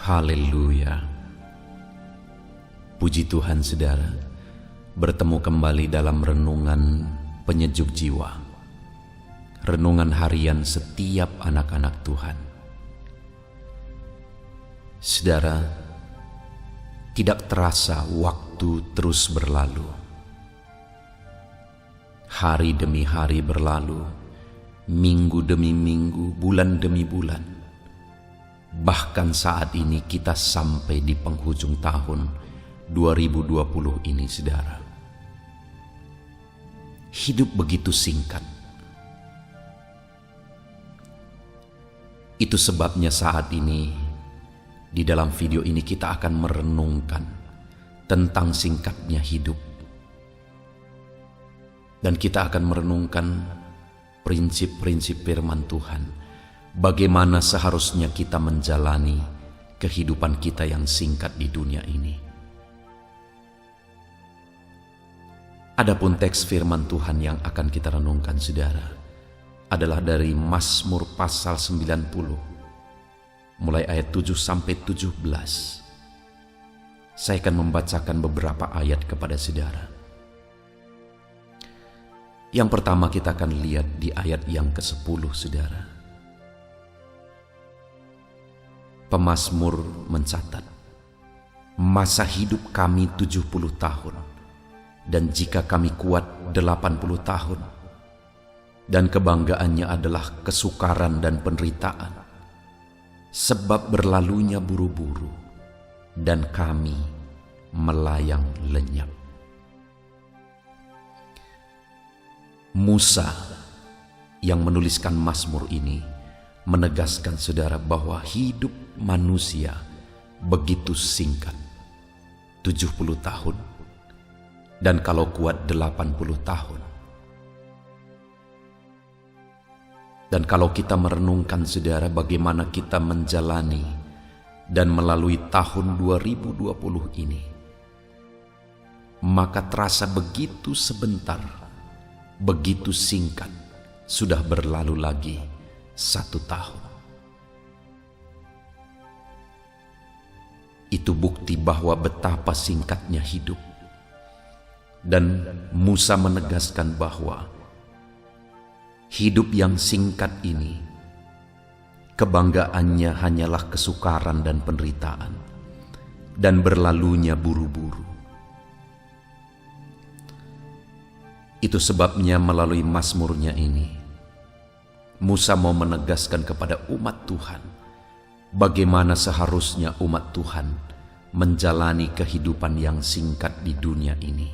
Haleluya. Puji Tuhan saudara, bertemu kembali dalam renungan penyejuk jiwa. Renungan harian setiap anak-anak Tuhan. Saudara, tidak terasa waktu terus berlalu. Hari demi hari berlalu, minggu demi minggu, bulan demi bulan. Bahkan saat ini kita sampai di penghujung tahun 2020 ini, saudara. Hidup begitu singkat. Itu sebabnya saat ini, di dalam video ini kita akan merenungkan tentang singkatnya hidup. Dan kita akan merenungkan prinsip-prinsip firman Tuhan. Bagaimana seharusnya kita menjalani kehidupan kita yang singkat di dunia ini. Adapun teks firman Tuhan yang akan kita renungkan, saudara, adalah dari Mazmur pasal 90, mulai ayat 7 sampai 17. Saya akan membacakan beberapa ayat kepada saudara. Yang pertama kita akan lihat di ayat yang ke-10, saudara. Pemazmur mencatat, masa hidup kami 70 tahun, dan jika kami kuat 80 tahun, dan kebanggaannya adalah kesukaran dan penderitaan, sebab berlalunya buru-buru, dan kami melayang lenyap. Musa yang menuliskan Mazmur ini menegaskan, saudara, bahwa hidup manusia begitu singkat, 70 tahun, dan kalau kuat 80 tahun. Dan kalau kita merenungkan, saudara, bagaimana kita menjalani dan melalui tahun 2020 ini, maka terasa begitu sebentar, begitu singkat, sudah berlalu lagi 1 tahun. Itu bukti bahwa betapa singkatnya hidup. Dan Musa menegaskan bahwa hidup yang singkat ini, kebanggaannya hanyalah kesukaran dan penderitaan, dan berlalunya buru-buru. Itu sebabnya melalui Mazmurnya ini, Musa mau menegaskan kepada umat Tuhan bagaimana seharusnya umat Tuhan menjalani kehidupan yang singkat di dunia ini.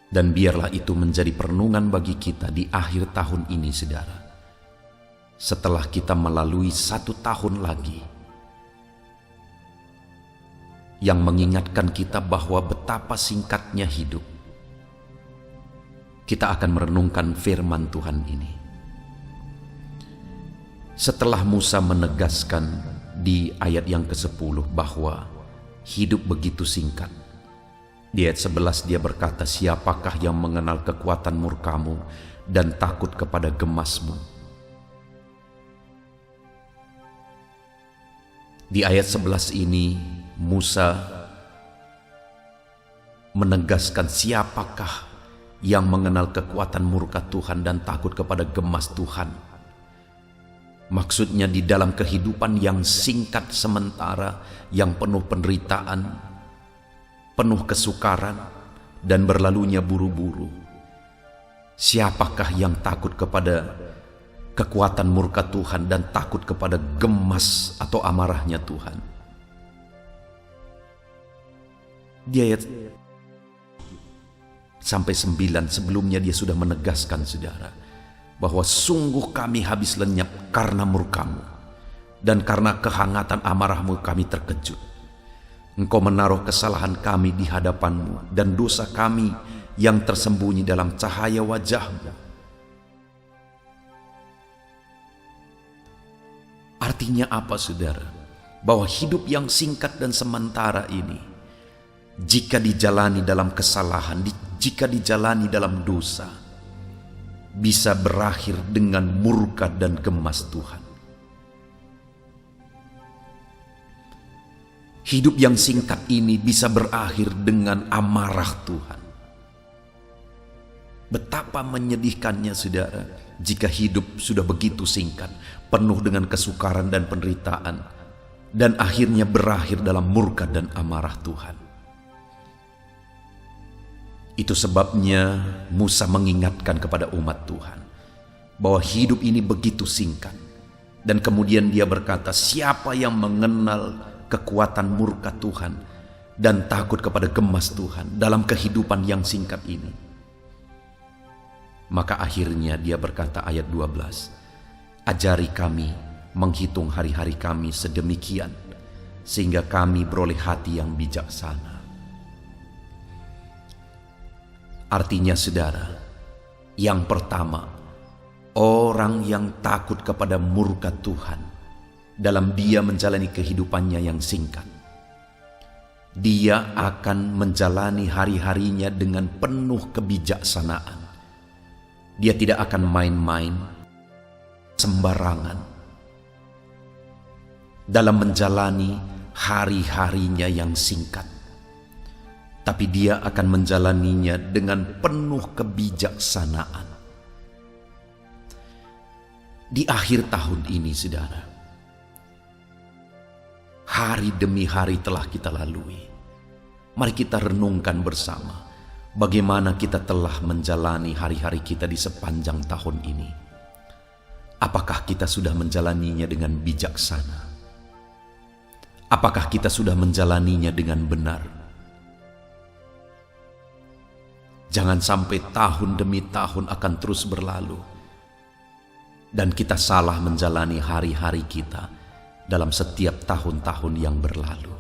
Dan biarlah itu menjadi perenungan bagi kita di akhir tahun ini, saudara. Setelah kita melalui 1 tahun lagi, yang mengingatkan kita bahwa betapa singkatnya hidup, kita akan merenungkan firman Tuhan ini. Setelah Musa menegaskan di ayat yang ke-10 bahwa hidup begitu singkat, di ayat 11 dia berkata, siapakah yang mengenal kekuatan murkamu dan takut kepada gemasmu? Di ayat 11 ini Musa menegaskan siapakah yang mengenal kekuatan murka Tuhan dan takut kepada gemas Tuhan. Maksudnya di dalam kehidupan yang singkat sementara, yang penuh penderitaan, penuh kesukaran, dan berlalunya buru-buru, siapakah yang takut kepada kekuatan murka Tuhan dan takut kepada gemas atau amarahnya Tuhan? Di ayat sampai 9 sebelumnya dia sudah menegaskan, saudara, bahwa sungguh kami habis lenyap karena murkamu, dan karena kehangatan amarahmu kami terkejut. Engkau menaruh kesalahan kami di hadapanmu, dan dosa kami yang tersembunyi dalam cahaya wajahmu. Artinya apa, saudara? Bahwa hidup yang singkat dan sementara ini, jika dijalani dalam kesalahan, jika dijalani dalam dosa, bisa berakhir dengan murka dan gemas Tuhan. Hidup yang singkat ini bisa berakhir dengan amarah Tuhan. Betapa menyedihkannya, saudara, jika hidup sudah begitu singkat, penuh dengan kesukaran dan penderitaan, dan akhirnya berakhir dalam murka dan amarah Tuhan. Itu sebabnya Musa mengingatkan kepada umat Tuhan bahwa hidup ini begitu singkat. Dan kemudian dia berkata, siapa yang mengenal kekuatan murka Tuhan dan takut kepada gemas Tuhan dalam kehidupan yang singkat ini? Maka akhirnya dia berkata ayat 12, ajari kami menghitung hari-hari kami sedemikian, sehingga kami beroleh hati yang bijaksana. Artinya, saudara, yang pertama, orang yang takut kepada murka Tuhan dalam dia menjalani kehidupannya yang singkat, dia akan menjalani hari-harinya dengan penuh kebijaksanaan. Dia tidak akan main-main, sembarangan dalam menjalani hari-harinya yang singkat. Tapi dia akan menjalaninya dengan penuh kebijaksanaan. Di akhir tahun ini, saudara, hari demi hari telah kita lalui. Mari kita renungkan bersama bagaimana kita telah menjalani hari-hari kita di sepanjang tahun ini. Apakah kita sudah menjalaninya dengan bijaksana? Apakah kita sudah menjalaninya dengan benar? Jangan sampai tahun demi tahun akan terus berlalu dan kita salah menjalani hari-hari kita dalam setiap tahun-tahun yang berlalu.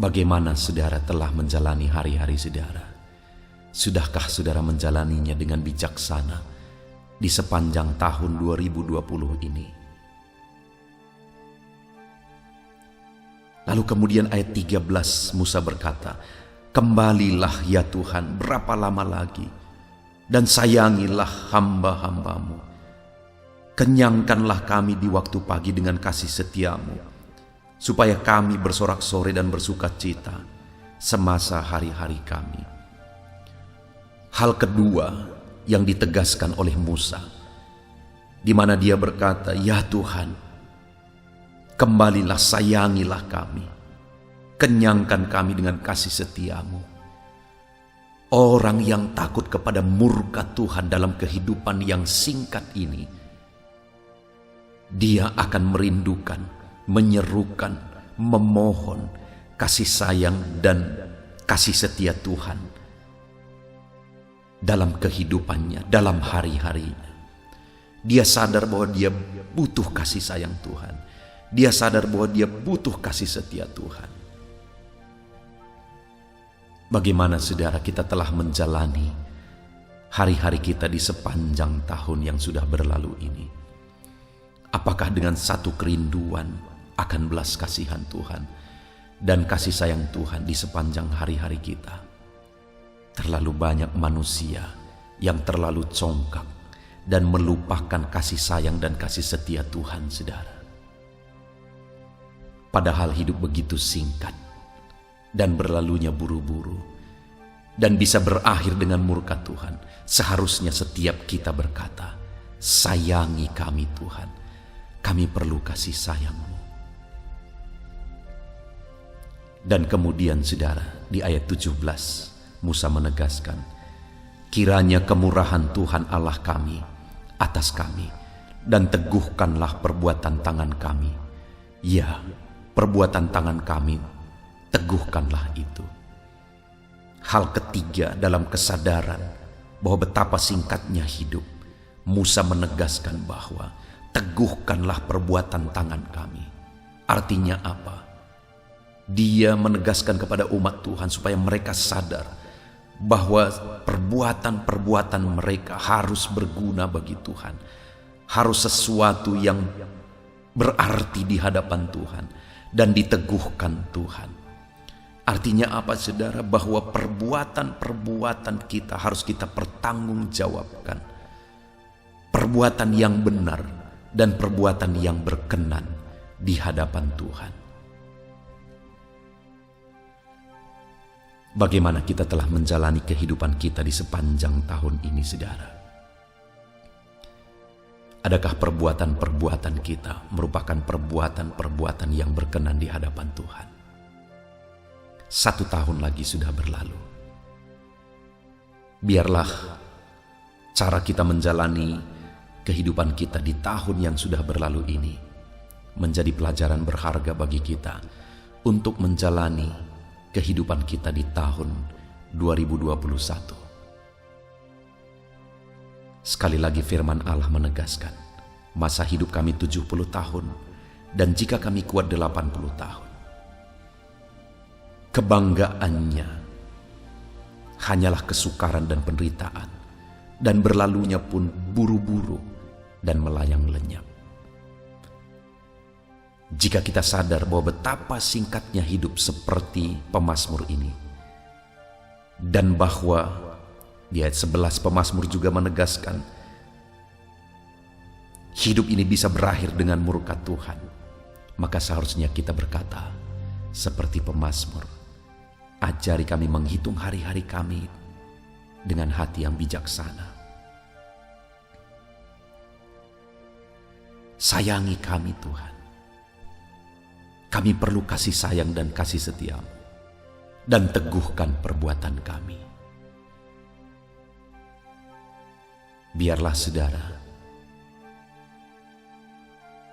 Bagaimana saudara telah menjalani hari-hari saudara? Sudahkah saudara menjalaninya dengan bijaksana di sepanjang tahun 2020 ini? Lalu kemudian ayat 13 Musa berkata, kembalilah ya Tuhan, berapa lama lagi? Dan sayangilah hamba-hambamu. Kenyangkanlah kami di waktu pagi dengan kasih setiamu, supaya kami bersorak-sorai dan bersuka cita semasa hari-hari kami. Hal kedua yang ditegaskan oleh Musa, di mana dia berkata, ya Tuhan, kembalilah, sayangilah kami, kenyangkan kami dengan kasih setiamu. Orang yang takut kepada murka Tuhan dalam kehidupan yang singkat ini, dia akan merindukan, menyerukan, memohon kasih sayang dan kasih setia Tuhan dalam kehidupannya, dalam hari-harinya. Dia sadar bahwa dia butuh kasih sayang Tuhan. Dia sadar bahwa dia butuh kasih setia Tuhan. Bagaimana saudara kita telah menjalani hari-hari kita di sepanjang tahun yang sudah berlalu ini? Apakah dengan satu kerinduan akan belas kasihan Tuhan dan kasih sayang Tuhan di sepanjang hari-hari kita? Terlalu banyak manusia yang terlalu congkak dan melupakan kasih sayang dan kasih setia Tuhan, saudara. Padahal hidup begitu singkat dan berlalunya buru-buru dan bisa berakhir dengan murka Tuhan. Seharusnya setiap kita berkata, sayangi kami Tuhan, kami perlu kasih sayang-Mu. Dan kemudian saudara, di ayat 17 Musa menegaskan, kiranya kemurahan Tuhan Allah kami atas kami, dan teguhkanlah perbuatan tangan kami. Ya, perbuatan tangan kami, teguhkanlah itu. Hal ketiga dalam kesadaran bahwa betapa singkatnya hidup, Musa menegaskan bahwa teguhkanlah perbuatan tangan kami. Artinya apa? Dia menegaskan kepada umat Tuhan supaya mereka sadar bahwa perbuatan-perbuatan mereka harus berguna bagi Tuhan, harus sesuatu yang berarti di hadapan Tuhan dan diteguhkan Tuhan. Artinya apa saudara? Bahwa perbuatan-perbuatan kita harus kita pertanggungjawabkan. Perbuatan yang benar dan perbuatan yang berkenan di hadapan Tuhan. Bagaimana kita telah menjalani kehidupan kita di sepanjang tahun ini, saudara? Adakah perbuatan-perbuatan kita merupakan perbuatan-perbuatan yang berkenan di hadapan Tuhan? 1 tahun lagi sudah berlalu. Biarlah cara kita menjalani kehidupan kita di tahun yang sudah berlalu ini menjadi pelajaran berharga bagi kita untuk menjalani kehidupan kita di tahun 2021. Sekali lagi firman Allah menegaskan, masa hidup kami 70 tahun dan jika kami kuat 80 tahun. Kebanggaannya hanyalah kesukaran dan penderitaan, dan berlalunya pun buru-buru dan melayang lenyap. Jika kita sadar bahwa betapa singkatnya hidup seperti pemazmur ini, dan bahwa di ayat 11 pemazmur juga menegaskan hidup ini bisa berakhir dengan murka Tuhan, maka seharusnya kita berkata seperti pemazmur, ajari kami menghitung hari-hari kami dengan hati yang bijaksana. Sayangi kami Tuhan. Kami perlu kasih sayang dan kasih setia-Mu, dan teguhkan perbuatan kami. Biarlah saudara,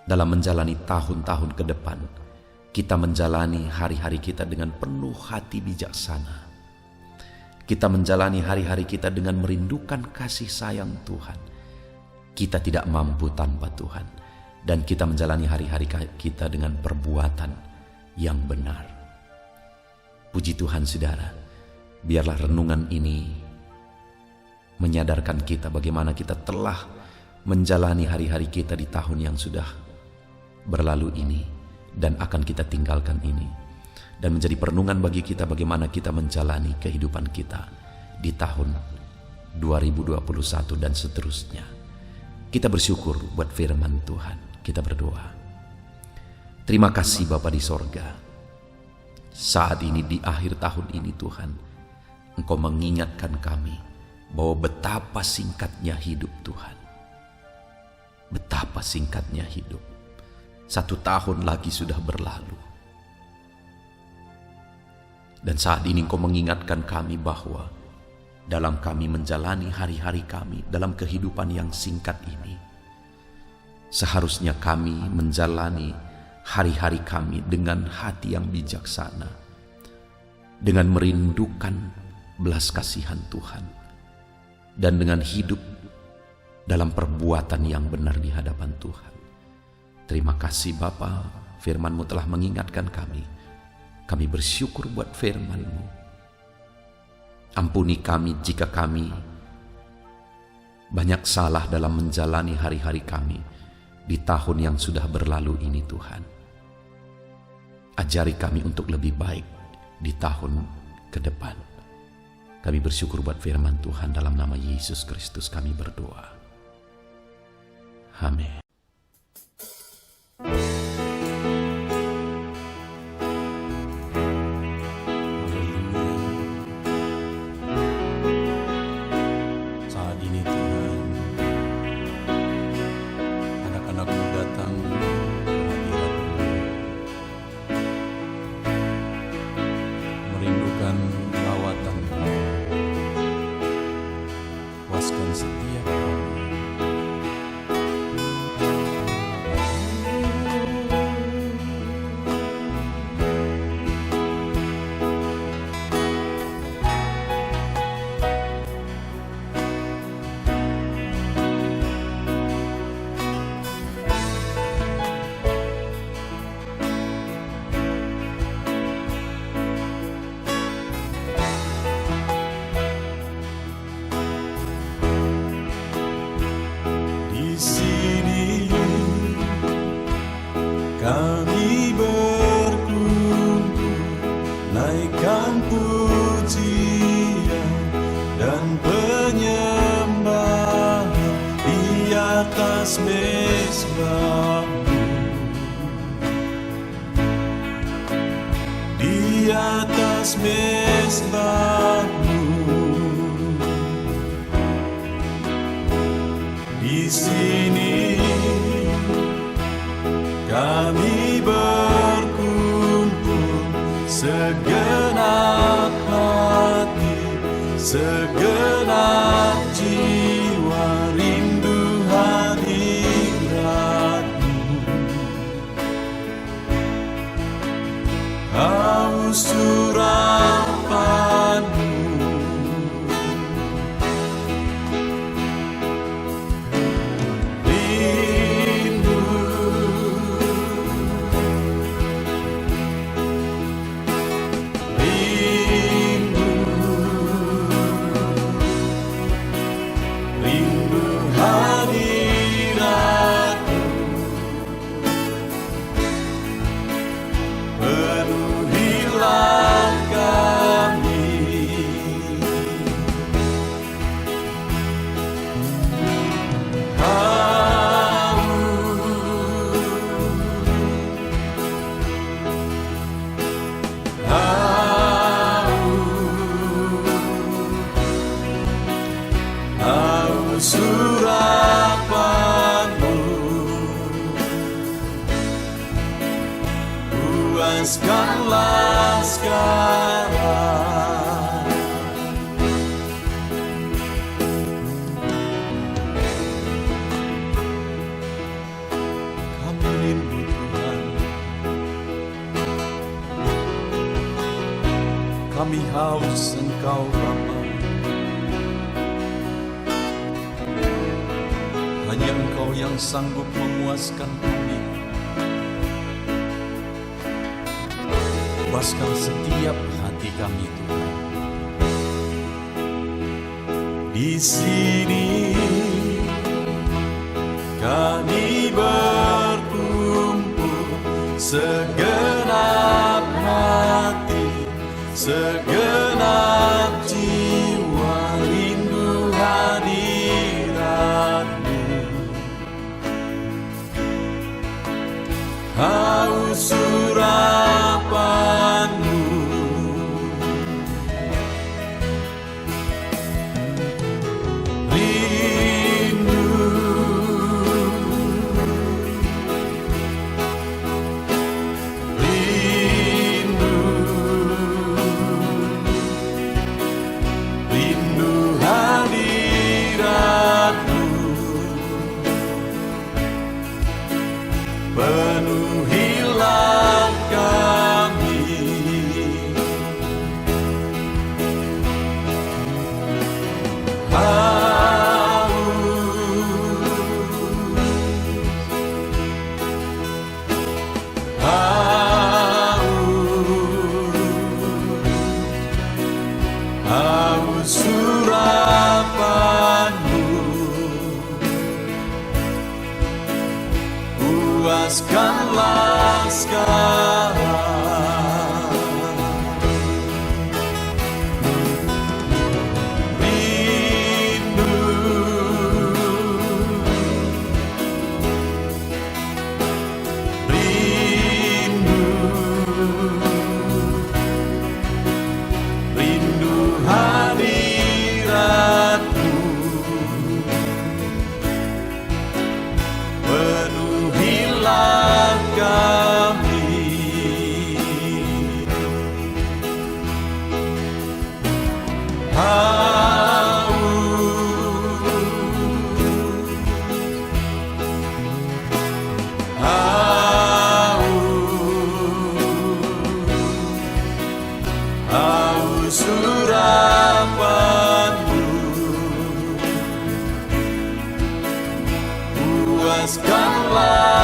dalam menjalani tahun-tahun ke depan, kita menjalani hari-hari kita dengan penuh hati bijaksana. Kita menjalani hari-hari kita dengan merindukan kasih sayang Tuhan. Kita tidak mampu tanpa Tuhan. Dan kita menjalani hari-hari kita dengan perbuatan yang benar. Puji Tuhan saudara, biarlah renungan ini menyadarkan kita bagaimana kita telah menjalani hari-hari kita di tahun yang sudah berlalu ini dan akan kita tinggalkan ini. Dan menjadi perenungan bagi kita bagaimana kita menjalani kehidupan kita di tahun 2021 dan seterusnya. Kita bersyukur buat firman Tuhan. Kita berdoa. Terima kasih Bapa di sorga. Saat ini di akhir tahun ini Tuhan, Engkau mengingatkan kami bahwa betapa singkatnya hidup Tuhan. Betapa singkatnya hidup. 1 tahun lagi sudah berlalu. Dan saat ini Engkau mengingatkan kami bahwa dalam kami menjalani hari-hari kami dalam kehidupan yang singkat ini, seharusnya kami menjalani hari-hari kami dengan hati yang bijaksana, dengan merindukan belas kasihan Tuhan, dan dengan hidup dalam perbuatan yang benar di hadapan Tuhan. Terima kasih Bapa, firman-Mu telah mengingatkan kami. Kami bersyukur buat firman-Mu. Ampuni kami jika kami banyak salah dalam menjalani hari-hari kami di tahun yang sudah berlalu ini Tuhan. Ajari kami untuk lebih baik di tahun ke depan. Kami bersyukur buat firman Tuhan, dalam nama Yesus Kristus kami berdoa. Amin. Puaskan setiap kami. Kami berkumpul, naikkan pujian dan penyembahan di atas mezbah-Mu. atas mezbah-Mu. Di sini kami berkumpul, segenap hati, segenap jiwa, rindu hadirat-Mu. Haus urapan-Mu, rindu, rindu, rindu hadirat-Mu. Penuhilah kami, haus urapan-Mu, puaskanlah sekarang. Kami rindu Tuhan, kami haus Engkau Bapa. Hanya Engkau yang sanggup memuaskan kami. Puaskan setiap hati kami Tuhan. Di sini kami berkumpul, segenap hati, segenap jiwa, rindu hadirat-Mu. Haus urapan-Mu, rindu, rindu, rindu hadirat-Mu. Penuhilah kami, haus urapan-Mu, puaskanlah sekarang. Rindu, rindu, rindu hadirat-Mu. Penuhilah kami, haus urapan-Mu, puaskanlah